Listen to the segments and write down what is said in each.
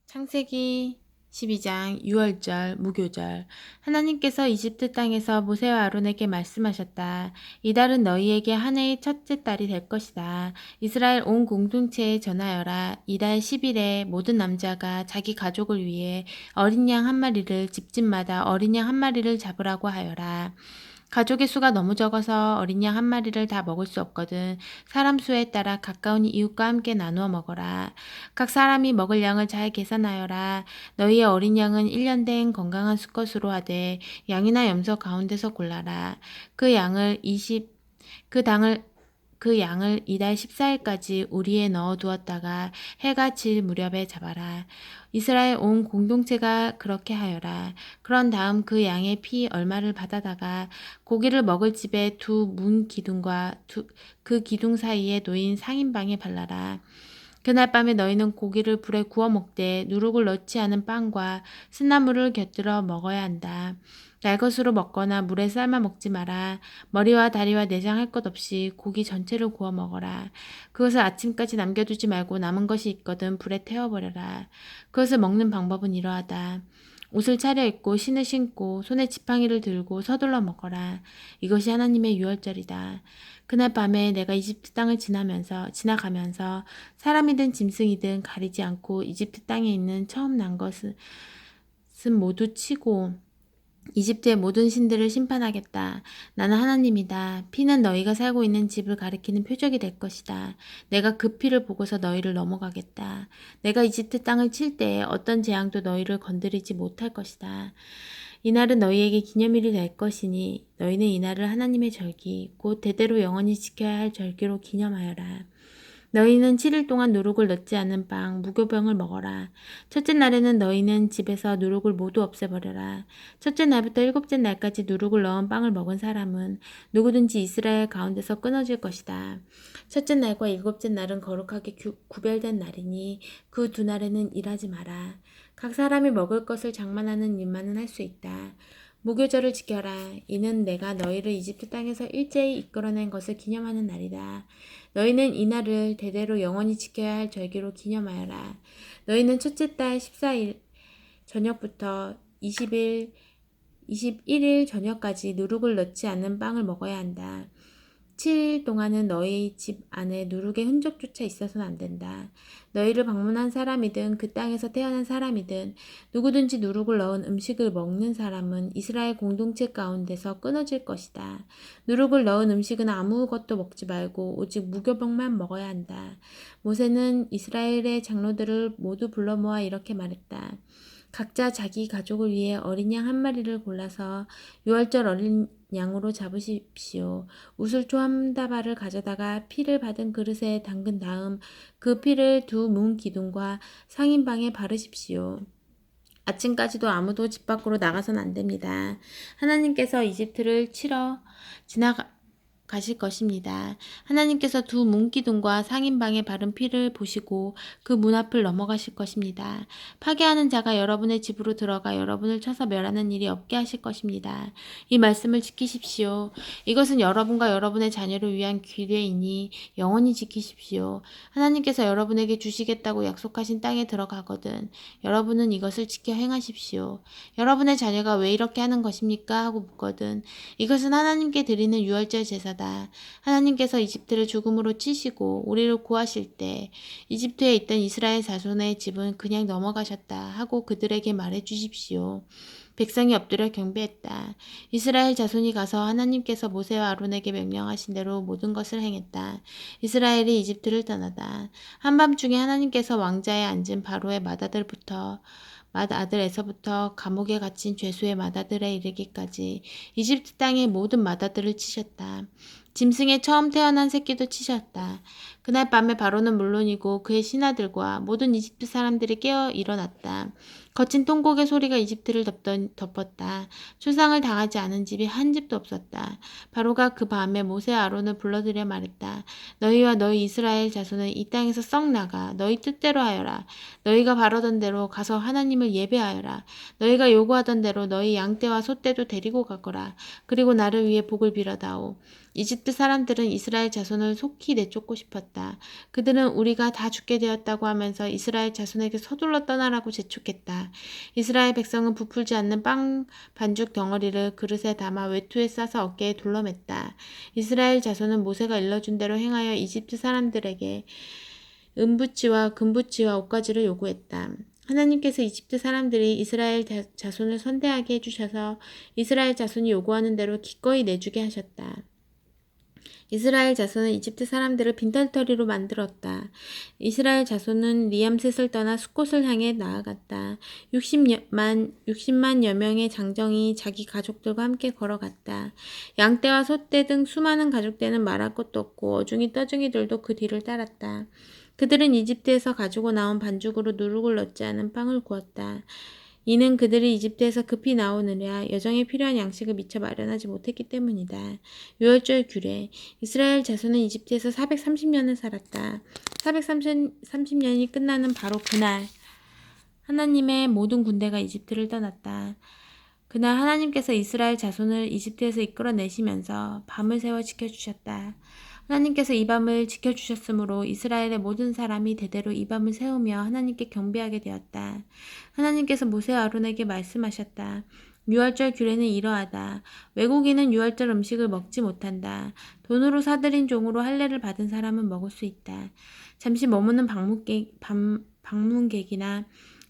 창세기 12장 6월절 무교절. 하나님께서 이집트 땅에서 모세와 아론에게 말씀하셨다. 이달은 너희에게 한 해의 첫째 달이 될 것이다. 이스라엘 온 공동체에 전하여라. 이달 10일에 모든 남자가 자기 가족을 위해 어린 양 한 마리를 집집마다 어린 양 한 마리를 잡으라고 하여라. 가족의 수가 너무 적어서 어린 양 한 마리를 다 먹을 수 없거든 사람 수에 따라 가까운 이웃과 함께 나누어 먹어라. 각 사람이 먹을 양을 잘 계산하여라. 너희의 어린 양은 1년 된 건강한 수컷으로 하되 양이나 염소 가운데서 골라라. 그 양을 20, 그 당을 그 양을 이달 14일까지 우리에 넣어 두었다가 해가 질 무렵에 잡아라. 이스라엘 온 공동체가 그렇게 하여라. 그런 다음 그 양의 피 얼마를 받아다가 고기를 먹을 집의 두 문 기둥과 그 기둥 사이에 놓인 상인방에 발라라. 그날 밤에 너희는 고기를 불에 구워 먹되 누룩을 넣지 않은 빵과 쓴나물을 곁들여 먹어야 한다. 날것으로 먹거나 물에 삶아 먹지 마라. 머리와 다리와 내장 할 것 없이 고기 전체를 구워 먹어라. 그것을 아침까지 남겨두지 말고 남은 것이 있거든 불에 태워버려라. 그것을 먹는 방법은 이러하다. 옷을 차려입고 신을 신고 손에 지팡이를 들고 서둘러 먹어라. 이것이 하나님의 유월절이다. 그날 밤에 내가 이집트 땅을 지나가면서 사람이든 짐승이든 가리지 않고 이집트 땅에 있는 처음 난 것은 모두 치고 이집트의 모든 신들을 심판하겠다. 나는 하나님이다. 피는 너희가 살고 있는 집을 가리키는 표적이 될 것이다. 내가 그 피를 보고서 너희를 넘어가겠다. 내가 이집트 땅을 칠 때에 어떤 재앙도 너희를 건드리지 못할 것이다. 이날은 너희에게 기념일이 될 것이니 너희는 이날을 하나님의 절기 곧 대대로 영원히 지켜야 할 절기로 기념하여라. 너희는 7일 동안 누룩을 넣지 않은 빵, 무교병을 먹어라. 첫째 날에는 너희는 집에서 누룩을 모두 없애버려라. 첫째 날부터 일곱째 날까지 누룩을 넣은 빵을 먹은 사람은 누구든지 이스라엘 가운데서 끊어질 것이다. 첫째 날과 일곱째 날은 거룩하게 구별된 날이니 그 두 날에는 일하지 마라. 각 사람이 먹을 것을 장만하는 일만은 할 수 있다. 무교절을 지켜라. 이는 내가 너희를 이집트 땅에서 일제히 이끌어낸 것을 기념하는 날이다. 너희는 이 날을 대대로 영원히 지켜야 할 절기로 기념하여라. 너희는 첫째 달 14일 저녁부터 21일 저녁까지 누룩을 넣지 않는 빵을 먹어야 한다. 7일 동안은 너희 집 안에 누룩의 흔적조차 있어서는 안 된다. 너희를 방문한 사람이든 그 땅에서 태어난 사람이든 누구든지 누룩을 넣은 음식을 먹는 사람은 이스라엘 공동체 가운데서 끊어질 것이다. 누룩을 넣은 음식은 아무것도 먹지 말고 오직 무교병만 먹어야 한다. 모세는 이스라엘의 장로들을 모두 불러 모아 이렇게 말했다. 각자 자기 가족을 위해 어린 양 한 마리를 골라서 유월절 어린 양으로 잡으십시오. 우슬초 한 다발을 가져다가 피를 받은 그릇에 담근 다음 그 피를 두 문 기둥과 상인방에 바르십시오. 아침까지도 아무도 집 밖으로 나가선 안 됩니다. 하나님께서 이집트를 치러 가실 것입니다. 하나님께서 두 문기둥과 상인방에 바른 피를 보시고 그 문 앞을 넘어가실 것입니다. 파괴하는 자가 여러분의 집으로 들어가 여러분을 쳐서 멸하는 일이 없게 하실 것입니다. 이 말씀을 지키십시오. 이것은 여러분과 여러분의 자녀를 위한 규례이니 영원히 지키십시오. 하나님께서 여러분에게 주시겠다고 약속하신 땅에 들어가거든 여러분은 이것을 지켜 행하십시오. 여러분의 자녀가 왜 이렇게 하는 것입니까? 하고 묻거든 이것은 하나님께 드리는 유월절 제사다. 하나님께서 이집트를 죽음으로 치시고 우리를 구하실 때 이집트에 있던 이스라엘 자손의 집은 그냥 넘어가셨다 하고 그들에게 말해 주십시오. 백성이 엎드려 경배했다. 이스라엘 자손이 가서 하나님께서 모세와 아론에게 명령하신 대로 모든 것을 행했다. 이스라엘이 이집트를 떠나다. 한밤중에 하나님께서 왕자에 앉은 바로의 맏아들에서부터 감옥에 갇힌 죄수의 맏아들에 이르기까지 이집트 땅의 모든 맏아들을 치셨다. 짐승의 처음 태어난 새끼도 치셨다. 그날 밤에 바로는 물론이고 그의 신하들과 모든 이집트 사람들이 깨어 일어났다. 거친 통곡의 소리가 이집트를 덮었다. 추상을 당하지 않은 집이 한 집도 없었다. 바로가 그 밤에 모세와 아론을 불러들여 말했다. 너희와 너희 이스라엘 자손은 이 땅에서 썩 나가 너희 뜻대로 하여라. 너희가 바라던 대로 가서 하나님을 예배하여라. 너희가 요구하던 대로 너희 양떼와 소떼도 데리고 가거라. 그리고 나를 위해 복을 빌어다오. 이집트 사람들은 이스라엘 자손을 속히 내쫓고 싶었다. 그들은 우리가 다 죽게 되었다고 하면서 이스라엘 자손에게 서둘러 떠나라고 재촉했다. 이스라엘 백성은 부풀지 않는 빵 반죽 덩어리를 그릇에 담아 외투에 싸서 어깨에 둘러맸다. 이스라엘 자손은 모세가 일러준 대로 행하여 이집트 사람들에게 은부치와 금부치와 옷가지를 요구했다. 하나님께서 이집트 사람들이 이스라엘 자손을 선대하게 해주셔서 이스라엘 자손이 요구하는 대로 기꺼이 내주게 하셨다. 이스라엘 자손은 이집트 사람들을 빈털터리로 만들었다. 이스라엘 자손은 리암셋을 떠나 숫곳을 향해 나아갔다. 60만여 명의 장정이 자기 가족들과 함께 걸어갔다. 양떼와 소떼 등 수많은 가족대는 말할 것도 없고 어중이 떠중이들도 그 뒤를 따랐다. 그들은 이집트에서 가지고 나온 반죽으로 누룩을 넣지 않은 빵을 구웠다. 이는 그들이 이집트에서 급히 나오느라 여정에 필요한 양식을 미처 마련하지 못했기 때문이다. 유월절 규례. 이스라엘 자손은 이집트에서 430년을 살았다. 430년이 끝나는 바로 그날 하나님의 모든 군대가 이집트를 떠났다. 그날 하나님께서 이스라엘 자손을 이집트에서 이끌어내시면서 밤을 새워 지켜주셨다. 하나님께서 이 밤을 지켜주셨으므로 이스라엘의 모든 사람이 대대로 이 밤을 세우며 하나님께 경배하게 되었다. 하나님께서 모세와 아론에게 말씀하셨다. 유월절 규례는 이러하다. 외국인은 유월절 음식을 먹지 못한다. 돈으로 사들인 종으로 할례를 받은 사람은 먹을 수 있다. 잠시 머무는 방문객이나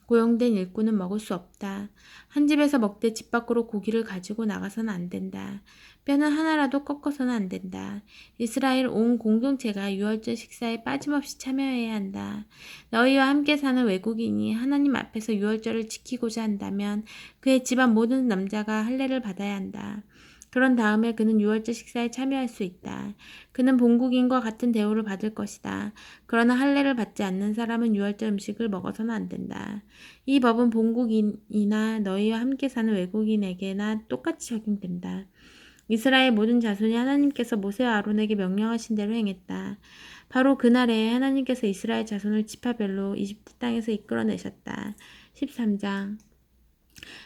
고용된 일꾼은 먹을 수 없다. 한 집에서 먹되 집 밖으로 고기를 가지고 나가서는 안 된다. 뼈는 하나라도 꺾어서는 안 된다. 이스라엘 온 공동체가 유월절 식사에 빠짐없이 참여해야 한다. 너희와 함께 사는 외국인이 하나님 앞에서 유월절을 지키고자 한다면 그의 집안 모든 남자가 할례를 받아야 한다. 그런 다음에 그는 유월절 식사에 참여할 수 있다. 그는 본국인과 같은 대우를 받을 것이다. 그러나 할례를 받지 않는 사람은 유월절 음식을 먹어서는 안 된다. 이 법은 본국인이나 너희와 함께 사는 외국인에게나 똑같이 적용된다. 이스라엘 모든 자손이 하나님께서 모세와 아론에게 명령하신 대로 행했다. 바로 그날에 하나님께서 이스라엘 자손을 지파별로 이집트 땅에서 이끌어내셨다. 13장.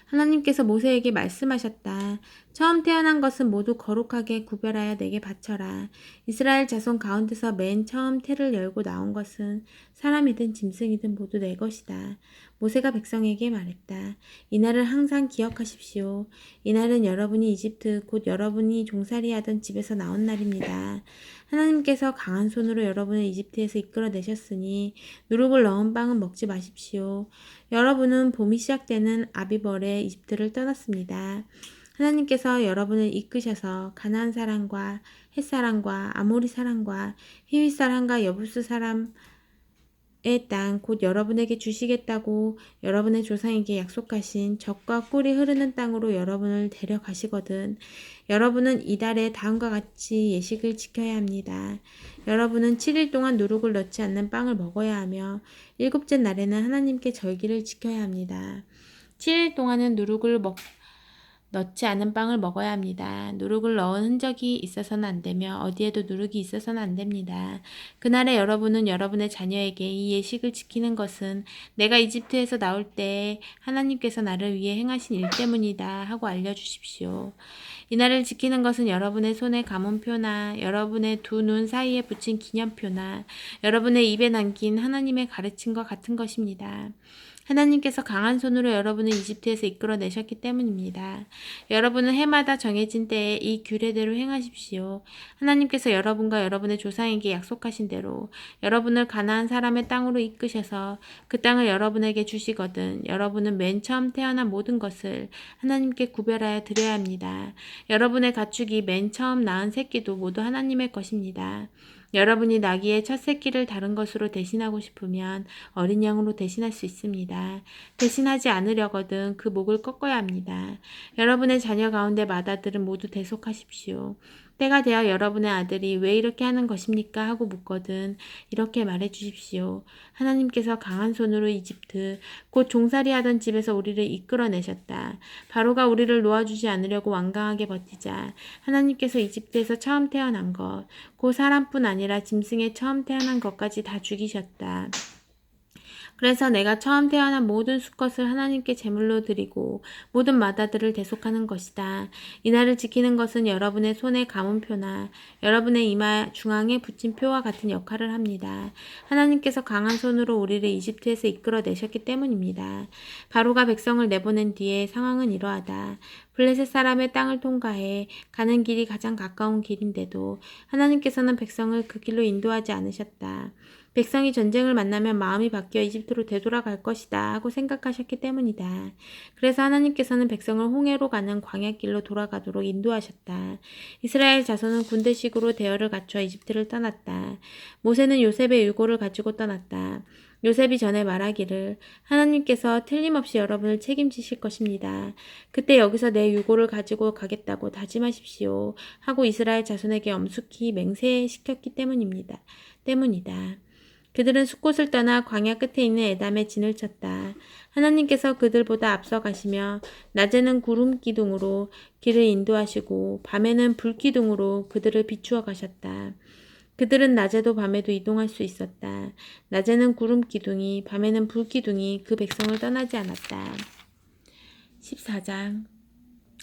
하나님께서 모세에게 말씀하셨다. 처음 태어난 것은 모두 거룩하게 구별하여 내게 바쳐라. 이스라엘 자손 가운데서 맨 처음 태를 열고 나온 것은 사람이든 짐승이든 모두 내 것이다. 모세가 백성에게 말했다. 이날을 항상 기억하십시오. 이날은 여러분이 이집트 곧 여러분이 종살이하던 집에서 나온 날입니다. 하나님께서 강한 손으로 여러분을 이집트에서 이끌어내셨으니 누룩을 넣은 빵은 먹지 마십시오. 여러분은 봄이 시작되는 아비벌에 이집트를 떠났습니다. 하나님께서 여러분을 이끄셔서 가나안 사람과 헷 사람과 아모리 사람과 히윗 사람과 여부스 사람의 땅 곧 여러분에게 주시겠다고 여러분의 조상에게 약속하신 젖과 꿀이 흐르는 땅으로 여러분을 데려가시거든 여러분은 이달에 다음과 같이 예식을 지켜야 합니다. 여러분은 7일 동안 누룩을 넣지 않는 빵을 먹어야 하며 일곱째 날에는 하나님께 절기를 지켜야 합니다. 7일 동안은 누룩을 넣지 않은 빵을 먹어야 합니다. 누룩을 넣은 흔적이 있어서는 안 되며 어디에도 누룩이 있어서는 안 됩니다. 그날에 여러분은 여러분의 자녀에게 이 예식을 지키는 것은 내가 이집트에서 나올 때 하나님께서 나를 위해 행하신 일 때문이다 하고 알려주십시오. 이날을 지키는 것은 여러분의 손에 가문표나 여러분의 두 눈 사이에 붙인 기념표나 여러분의 입에 남긴 하나님의 가르침과 같은 것입니다. 하나님께서 강한 손으로 여러분을 이집트에서 이끌어내셨기 때문입니다. 여러분은 해마다 정해진 때에 이 규례대로 행하십시오. 하나님께서 여러분과 여러분의 조상에게 약속하신 대로 여러분을 가나안 사람의 땅으로 이끄셔서 그 땅을 여러분에게 주시거든 여러분은 맨 처음 태어난 모든 것을 하나님께 구별하여 드려야 합니다. 여러분의 가축이 맨 처음 낳은 새끼도 모두 하나님의 것입니다. 여러분이 나귀의 첫 새끼를 다른 것으로 대신하고 싶으면 어린 양으로 대신할 수 있습니다. 대신하지 않으려거든 그 목을 꺾어야 합니다. 여러분의 자녀 가운데 맏아들은 모두 대속하십시오. 때가 되어 여러분의 아들이 왜 이렇게 하는 것입니까? 하고 묻거든 이렇게 말해 주십시오. 하나님께서 강한 손으로 이집트 곧 종살이하던 집에서 우리를 이끌어내셨다. 바로가 우리를 놓아주지 않으려고 완강하게 버티자 하나님께서 이집트에서 처음 태어난 것 곧 사람뿐 아니라 짐승의 처음 태어난 것까지 다 죽이셨다. 그래서 내가 처음 태어난 모든 수컷을 하나님께 제물로 드리고 모든 마다들을 대속하는 것이다. 이날을 지키는 것은 여러분의 손에 감은 표나 여러분의 이마 중앙에 붙인 표와 같은 역할을 합니다. 하나님께서 강한 손으로 우리를 이집트에서 이끌어내셨기 때문입니다. 바로가 백성을 내보낸 뒤에 상황은 이러하다. 블레셋 사람의 땅을 통과해 가는 길이 가장 가까운 길인데도 하나님께서는 백성을 그 길로 인도하지 않으셨다. 백성이 전쟁을 만나면 마음이 바뀌어 이집트로 되돌아갈 것이다 하고 생각하셨기 때문이다. 그래서 하나님께서는 백성을 홍해로 가는 광야길로 돌아가도록 인도하셨다. 이스라엘 자손은 군대식으로 대열을 갖춰 이집트를 떠났다. 모세는 요셉의 유고를 가지고 떠났다. 요셉이 전에 말하기를 하나님께서 틀림없이 여러분을 책임지실 것입니다. 그때 여기서 내 유고를 가지고 가겠다고 다짐하십시오 하고 이스라엘 자손에게 엄숙히 맹세시켰기 때문이다. 그들은 숫곳을 떠나 광야 끝에 있는 에담에 진을 쳤다. 하나님께서 그들보다 앞서 가시며 낮에는 구름 기둥으로 길을 인도하시고 밤에는 불 기둥으로 그들을 비추어 가셨다. 그들은 낮에도 밤에도 이동할 수 있었다. 낮에는 구름 기둥이, 밤에는 불 기둥이 그 백성을 떠나지 않았다. 14장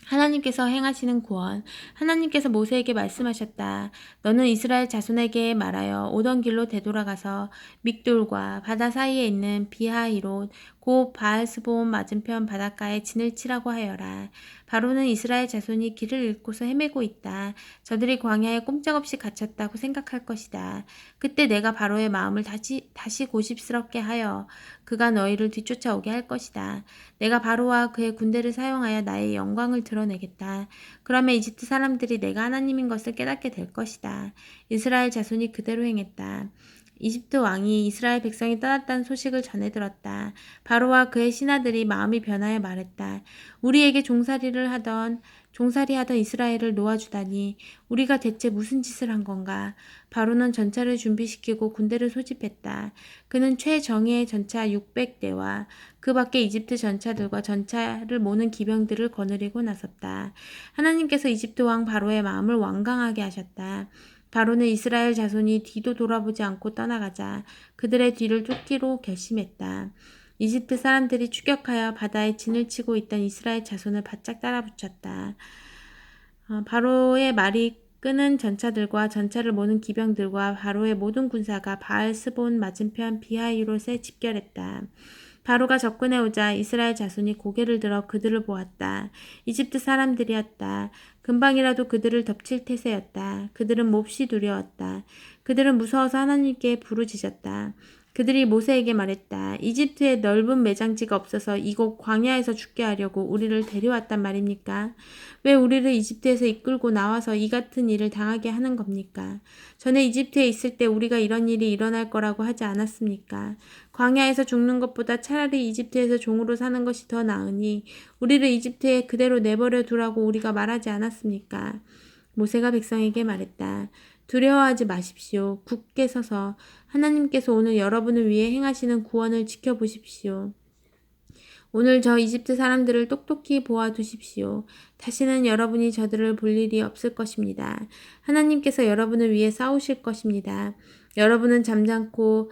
하나님께서 행하시는 구원. 하나님께서 모세에게 말씀하셨다. 너는 이스라엘 자손에게 말하여 오던 길로 되돌아가서 믹돌과 바다 사이에 있는 비하히롯 곧 바알스본 맞은편 바닷가에 진을 치라고 하여라. 바로는 이스라엘 자손이 길을 잃고서 헤매고 있다. 저들이 광야에 꼼짝없이 갇혔다고 생각할 것이다. 그때 내가 바로의 마음을 다시 고집스럽게 하여 그가 너희를 뒤쫓아오게 할 것이다. 내가 바로와 그의 군대를 사용하여 나의 영광을 드러내겠다. 그러면 이집트 사람들이 내가 하나님인 것을 깨닫게 될 것이다. 이스라엘 자손이 그대로 행했다. 이집트 왕이 이스라엘 백성이 떠났다는 소식을 전해 들었다. 바로와 그의 신하들이 마음이 변하여 말했다. 우리에게 종살이하던 이스라엘을 놓아주다니 우리가 대체 무슨 짓을 한 건가? 바로는 전차를 준비시키고 군대를 소집했다. 그는 최정예의 전차 600대와 그 밖에 이집트 전차들과 전차를 모는 기병들을 거느리고 나섰다. 하나님께서 이집트 왕 바로의 마음을 완강하게 하셨다. 바로는 이스라엘 자손이 뒤도 돌아보지 않고 떠나가자 그들의 뒤를 쫓기로 결심했다. 이집트 사람들이 추격하여 바다에 진을 치고 있던 이스라엘 자손을 바짝 따라붙였다. 바로의 말이 끄는 전차들과 전차를 모는 기병들과 바로의 모든 군사가 바알스본 맞은편 비하히롯에 집결했다. 바로가 접근해 오자 이스라엘 자손이 고개를 들어 그들을 보았다. 이집트 사람들이었다. 금방이라도 그들을 덮칠 태세였다. 그들은 몹시 두려웠다. 그들은 무서워서 하나님께 부르짖었다. 그들이 모세에게 말했다. 이집트에 넓은 매장지가 없어서 이곳 광야에서 죽게 하려고 우리를 데려왔단 말입니까? 왜 우리를 이집트에서 이끌고 나와서 이 같은 일을 당하게 하는 겁니까? 전에 이집트에 있을 때 우리가 이런 일이 일어날 거라고 하지 않았습니까? 광야에서 죽는 것보다 차라리 이집트에서 종으로 사는 것이 더 나으니 우리를 이집트에 그대로 내버려 두라고 우리가 말하지 않았습니까? 모세가 백성에게 말했다. 두려워하지 마십시오. 굳게 서서 하나님께서 오늘 여러분을 위해 행하시는 구원을 지켜보십시오. 오늘 저 이집트 사람들을 똑똑히 보아두십시오. 다시는 여러분이 저들을 볼 일이 없을 것입니다. 하나님께서 여러분을 위해 싸우실 것입니다. 여러분은 잠자코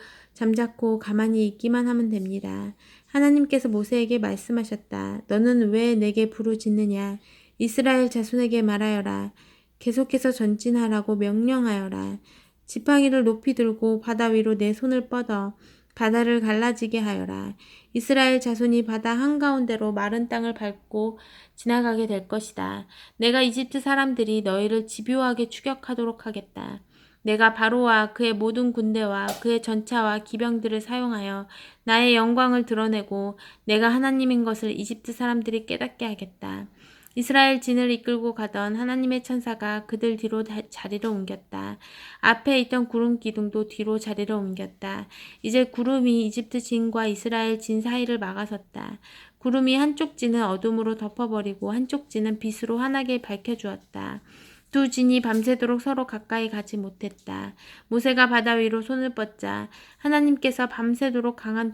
가만히 있기만 하면 됩니다. 하나님께서 모세에게 말씀하셨다. 너는 왜 내게 부르짖느냐? 이스라엘 자손에게 말하여라. 계속해서 전진하라고 명령하여라. 지팡이를 높이 들고 바다 위로 내 손을 뻗어 바다를 갈라지게 하여라. 이스라엘 자손이 바다 한가운데로 마른 땅을 밟고 지나가게 될 것이다. 내가 이집트 사람들이 너희를 집요하게 추격하도록 하겠다. 내가 바로와 그의 모든 군대와 그의 전차와 기병들을 사용하여 나의 영광을 드러내고 내가 하나님인 것을 이집트 사람들이 깨닫게 하겠다. 이스라엘 진을 이끌고 가던 하나님의 천사가 그들 뒤로 자리를 옮겼다. 앞에 있던 구름 기둥도 뒤로 자리를 옮겼다. 이제 구름이 이집트 진과 이스라엘 진 사이를 막아섰다. 구름이 한쪽 진을 어둠으로 덮어버리고 한쪽 진은 빛으로 환하게 밝혀주었다. 두 진이 밤새도록 서로 가까이 가지 못했다. 모세가 바다 위로 손을 뻗자 하나님께서 밤새도록 강한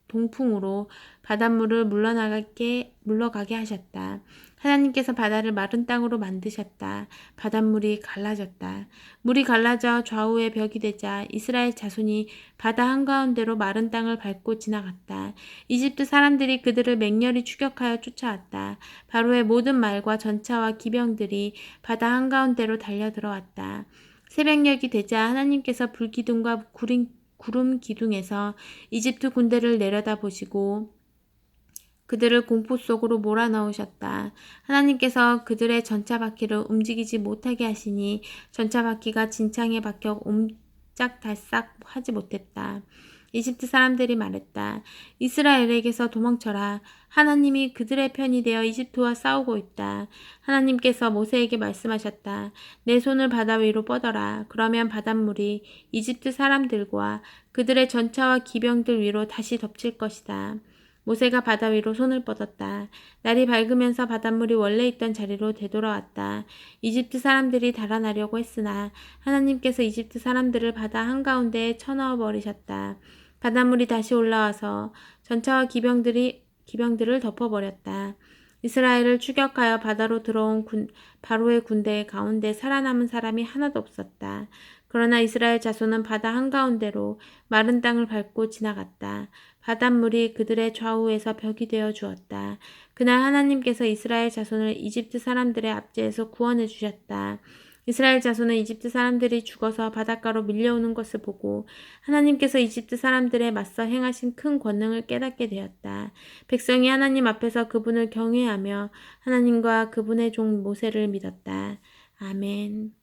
동풍으로 바닷물을 물러가게 하셨다. 하나님께서 바다를 마른 땅으로 만드셨다. 바닷물이 갈라졌다. 물이 갈라져 좌우에 벽이 되자 이스라엘 자손이 바다 한가운데로 마른 땅을 밟고 지나갔다. 이집트 사람들이 그들을 맹렬히 추격하여 쫓아왔다. 바로의 모든 말과 전차와 기병들이 바다 한가운데로 달려들어왔다. 새벽녘이 되자 하나님께서 불기둥과 구름 기둥에서 이집트 군대를 내려다보시고 그들을 공포 속으로 몰아넣으셨다. 하나님께서 그들의 전차 바퀴를 움직이지 못하게 하시니 전차 바퀴가 진창에 박혀 옴짝달싹 하지 못했다. 이집트 사람들이 말했다. 이스라엘에게서 도망쳐라. 하나님이 그들의 편이 되어 이집트와 싸우고 있다. 하나님께서 모세에게 말씀하셨다. 내 손을 바다 위로 뻗어라. 그러면 바닷물이 이집트 사람들과 그들의 전차와 기병들 위로 다시 덮칠 것이다. 모세가 바다 위로 손을 뻗었다. 날이 밝으면서 바닷물이 원래 있던 자리로 되돌아왔다. 이집트 사람들이 달아나려고 했으나 하나님께서 이집트 사람들을 바다 한가운데에 쳐넣어 버리셨다. 바닷물이 다시 올라와서 전차와 기병들을 덮어버렸다. 이스라엘을 추격하여 바다로 들어온 바로의 군대 가운데 살아남은 사람이 하나도 없었다. 그러나 이스라엘 자손은 바다 한가운데로 마른 땅을 밟고 지나갔다. 바닷물이 그들의 좌우에서 벽이 되어 주었다. 그날 하나님께서 이스라엘 자손을 이집트 사람들의 압제에서 구원해 주셨다. 이스라엘 자손은 이집트 사람들이 죽어서 바닷가로 밀려오는 것을 보고 하나님께서 이집트 사람들에 맞서 행하신 큰 권능을 깨닫게 되었다. 백성이 하나님 앞에서 그분을 경외하며 하나님과 그분의 종 모세를 믿었다. 아멘.